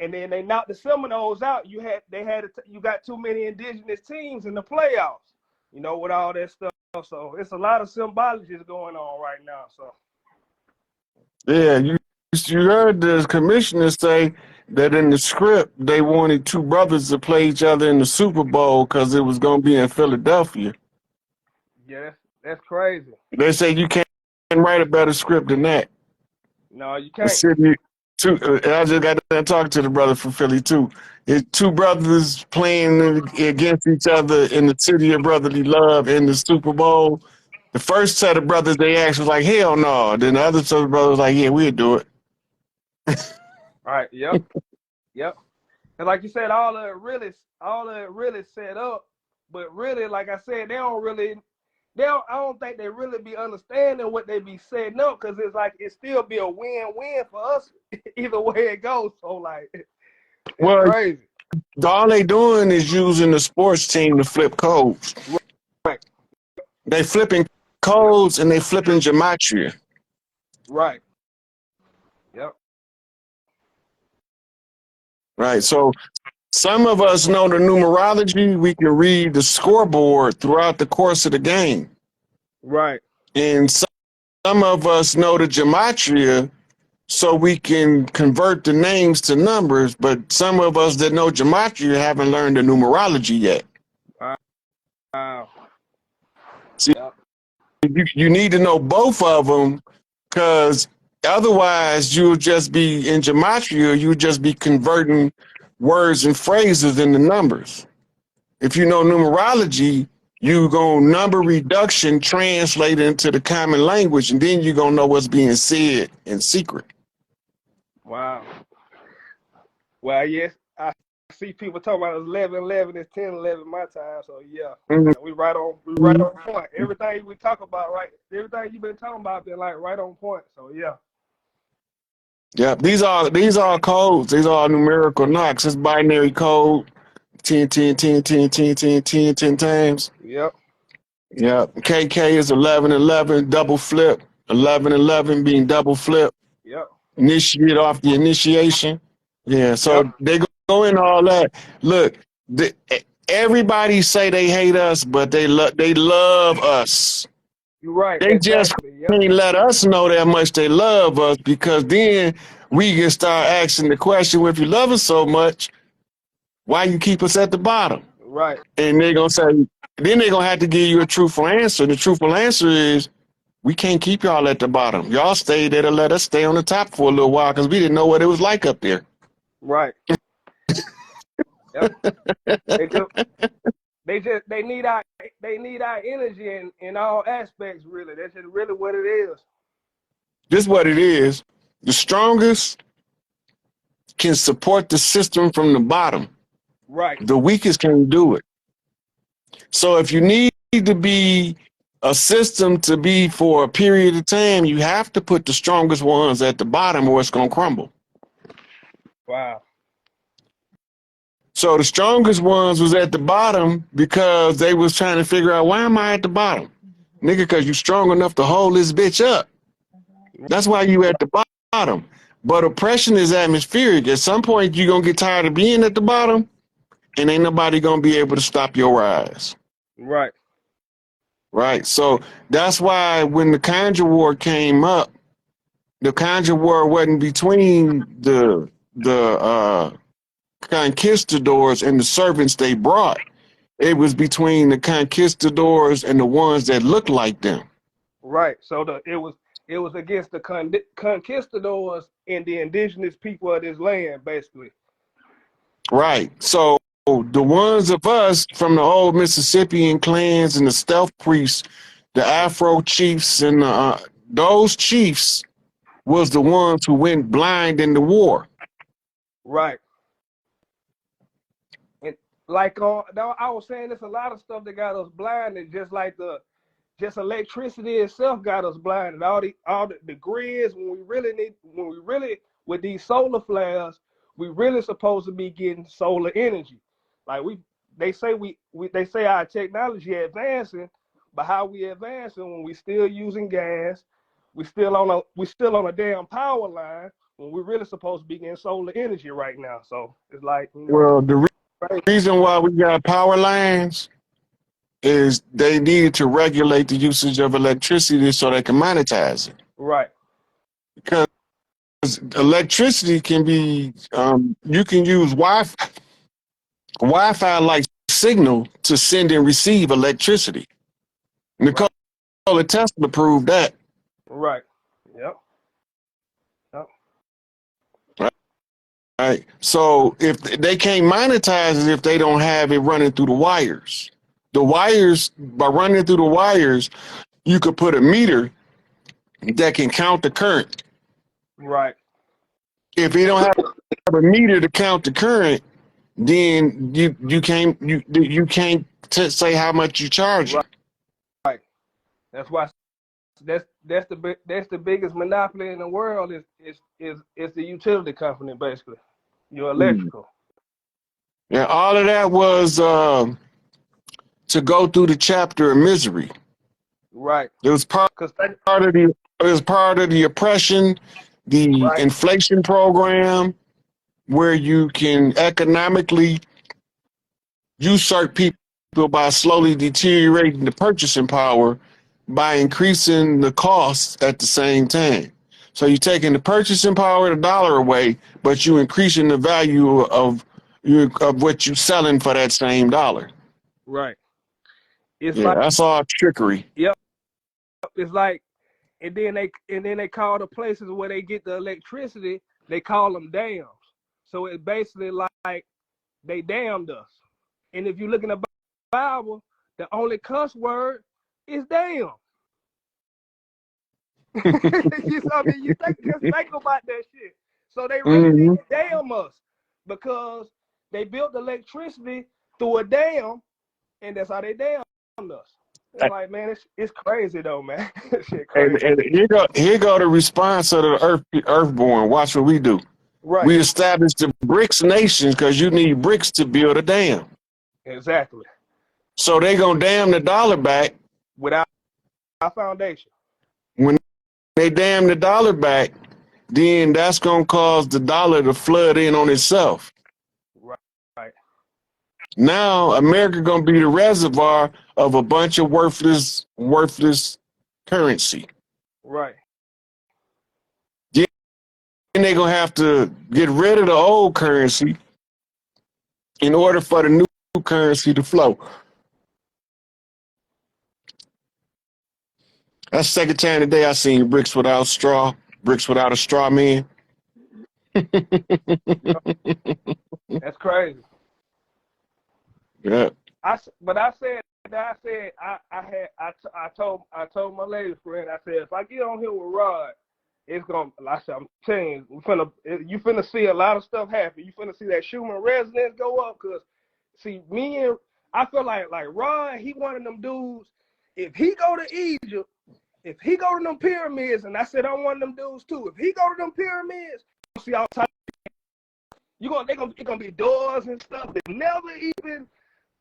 and then they knocked the Seminoles out. You got too many indigenous teams in the playoffs. With all that stuff. So it's a lot of symbologies going on right now. So yeah, you heard the commissioner say that in the script they wanted two brothers to play each other in the Super Bowl because it was going to be in Philadelphia. Yeah, that's crazy. They say you can't write a better script than that. No, you can't. I just got to talk to the brother from Philly too. It's two brothers playing against each other in the city of brotherly love in the Super Bowl. The first set of brothers they asked was like, hell no. Then the other set of brothers was like, yeah, we'll do it. Right. Yep. Yep. And like you said, all of it really set up, but really, like I said, I don't think they really be understanding what they be setting up because it's like it still be a win-win for us either way it goes. So like, it's crazy. All they doing is using the sports team to flip codes. Right. They flipping codes and they flipping gematria. Right. Yep. Right. So some of us know the numerology. We can read the scoreboard throughout the course of the game. Right. And some of us know the gematria so we can convert the names to numbers, but some of us that know gematria haven't learned the numerology yet. Wow. See, you need to know both of them because otherwise you'll just be in gematria, you'll just be converting words and phrases into numbers. If you know numerology, you gonna number reduction translate into the common language, and then you're gonna know what's being said in secret. Wow. Well, yes, I see people talking about 11:11 is 10:11 my time. So yeah, we right on point. Everything we talk about, right? Everything you've been talking about been like right on point. So yeah. Yeah, these are codes. These are numerical knocks. It's binary code. 10, 10, 10, 10, 10, 10, 10, 10 times. Yep. Yeah, KK is 1111 double flip. 1111 being double flip. Yep. Initiate off the initiation. Yeah, Yep. so they go in all that. Look, the, everybody say they hate us, but they love us. You're right. They just Exactly. Yep. can't let us know that much they love us, because then we can start asking the question, well, if you love us so much, why you keep us at the bottom? Right. And they're gonna say, then they're gonna have to give you a truthful answer. The truthful answer is, we can't keep y'all at the bottom. Y'all stay there to let us stay on the top for a little while, because we didn't know what it was like up there. Right. Yep. They just they need our energy in all aspects. Really, that's just really what it is. This is what it is. The strongest can support the system from the bottom. Right. The weakest can't do it. So if you need to be a system to be for a period of time, you have to put the strongest ones at the bottom, or it's gonna crumble. Wow. So the strongest ones was at the bottom because they was trying to figure out, why am I at the bottom? Nigga, because you strong enough to hold this bitch up. That's why you at the bottom. But oppression is atmospheric. At some point, you're going to get tired of being at the bottom, and ain't nobody going to be able to stop your rise. Right. Right? So that's why when the Conjure War came up, the Conjure War wasn't between the conquistadors and the servants they brought. It was between the conquistadors and the ones that looked like them. Right. So it was against the conquistadors and the indigenous people of this land, basically. Right. So the ones of us from the old Mississippian clans and the stealth priests, the Afro chiefs, and those chiefs was the ones who went blind in the war. Right. And like I was saying, there's a lot of stuff that got us blinded, just like just electricity itself got us blinded. All the grids, when we really with these solar flares, we really supposed to be getting solar energy. Like they say our technology advancing, but how we advancing when we still using gas, we still on a damn power line when we really supposed to be getting solar energy right now. So it's like, Well, the right. reason why we got power lines is they needed to regulate the usage of electricity so they can monetize it. Right. Because electricity can be, you can use Wi-Fi like signal to send and receive electricity. Nikola Tesla proved that. Right. Yep. Yep. Right. So if they can't monetize it if they don't have it running through the wires. The wires, by running through the wires, you could put a meter that can count the current. Right. If you don't have a meter to count the current, then you can't say how much you charge. Right. Right. That's why that's the biggest monopoly in the world is the utility company, basically. Your electrical. And all of that was to go through the chapter of misery. Right. It was part of the oppression, the right. inflation program, where you can economically usurp people by slowly deteriorating the purchasing power by increasing the costs at the same time. So you're taking the purchasing power of the dollar away, but you increasing the value of what you're selling for that same dollar. Right. It's Yeah, like, that's all trickery. yep. It's like, and then they call the places where they get the electricity, they call them dams. So it's basically like they damned us. And if you look in the Bible, the only cuss word is damn. You think about that shit. So they really did damn us because they built electricity through a dam, and that's how they damned us. It's like, man, it's crazy though, man. Shit crazy. And here go the response of the earthborn. Watch what we do. Right. We established the BRICS nations because you need bricks to build a dam. Exactly. So they gonna dam the dollar back without our foundation. When they damn the dollar back, then that's gonna cause the dollar to flood in on itself. Right. Right. Now America gonna be the reservoir of a bunch of worthless currency. Right. Then they gonna have to get rid of the old currency in order for the new currency to flow. That's the second time today I seen bricks without a straw man. Yep. That's crazy. Yeah. But I told my lady friend, I said, if I get on here with Rod, it's gonna, like I said, I'm telling you, you finna see a lot of stuff happen. You finna see that Schumann resonance go up, cause see, I feel like Rod, he one of them dudes. If he go to Egypt, if he go to them pyramids, and I said I'm one of them dudes too. If he go to them pyramids, see all types. It's gonna be doors and stuff that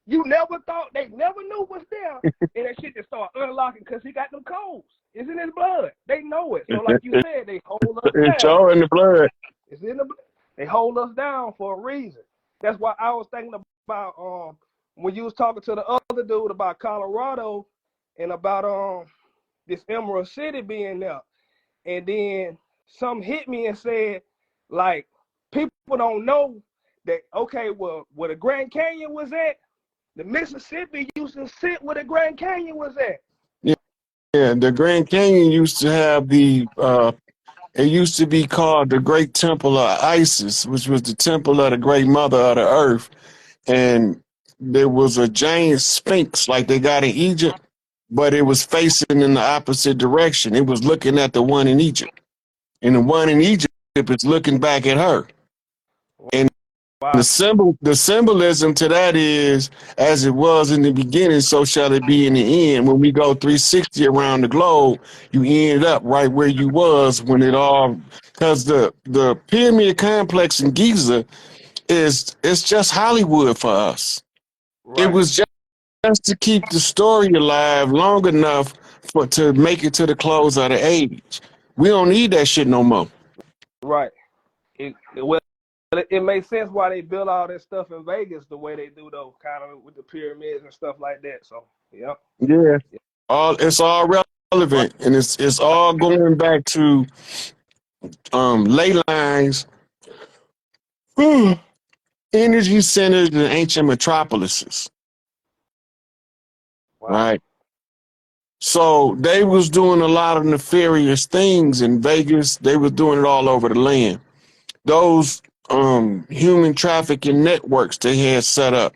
you never thought, they never knew was there, and that shit just start unlocking because he got them codes. It's in his blood. They know it. So like you said, they hold us It's down. all in the blood. It's in the blood. They hold us down for a reason. That's why I was thinking about when you was talking to the other dude about Colorado and about this Emerald City being there, and then some hit me and said, like, people don't know that, okay, well, where the Grand Canyon was at, the Mississippi used to sit where the Grand Canyon was at. Yeah, the Grand Canyon used to have it used to be called the Great Temple of Isis, which was the temple of the Great Mother of the Earth. And there was a giant sphinx like they got in Egypt, but it was facing in the opposite direction. It was looking at the one in Egypt. And the one in Egypt is looking back at her. And Wow. the symbolism to that is, as it was in the beginning, so shall it be in the end. When we go 360 around the globe, you ended up right where you was when it all, because the pyramid complex in Giza it's just Hollywood for us. Right. It was just to keep the story alive long enough to make it to the close of the age. We don't need that shit no more. Right. It makes sense why they build all that stuff in Vegas the way they do, though, kind of with the pyramids and stuff like that. So, yeah. Yeah. It's all relevant, and it's all going back to ley lines, energy centers in ancient metropolises. Wow. Right. So they was doing a lot of nefarious things in Vegas. They was doing it all over the land. Those human trafficking networks they had set up,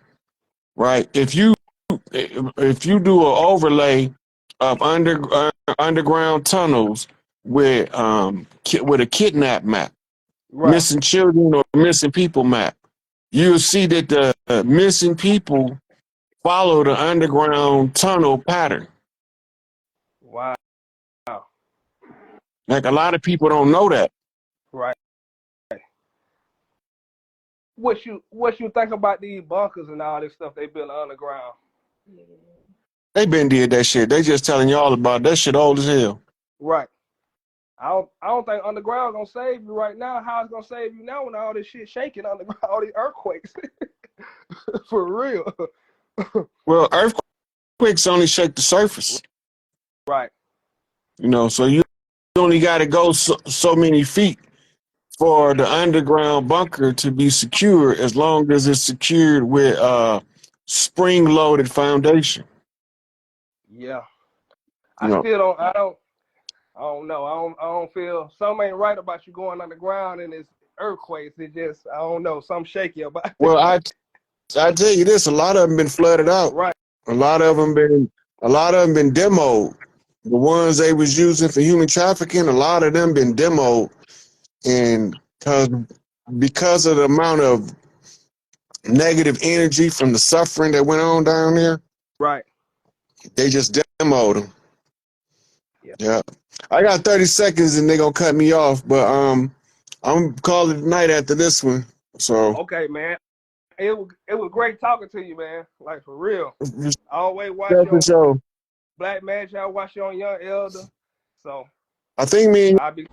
right? If you do an overlay of underground tunnels with a kidnap map, Right. missing children or missing people map, you'll see that the missing people follow the underground tunnel pattern. Wow. Like a lot of people don't know that. Right. What you think about these bunkers and all this stuff they build underground? They been did that shit. They just telling y'all about that shit old as hell. Right. I don't think underground gonna save you right now. How it's gonna save you now when all this shit shaking underground, all these earthquakes? For real. Well, earthquakes only shake the surface. Right. You know, so you only got to go so many feet for the underground bunker to be secure, as long as it's secured with spring-loaded foundation. Yeah. You know. I don't know. I don't feel something ain't right about you going underground and it's earthquakes. It just, I don't know, something shaky about it. Well, I tell you this: a lot of them been flooded out. Right. A lot of them been demoed. The ones they was using for human trafficking, a lot of them been demoed, and because of the amount of negative energy from the suffering that went on down there, Right. they just demoed them. Yeah. Yeah. I got 30 seconds and they gonna cut me off, but I'm calling it night after this one. So Okay, man. It was great talking to you, man. Like, for real. I always watch that's the your show. Black Magic. I watch you on Young Elder. So I think me and I be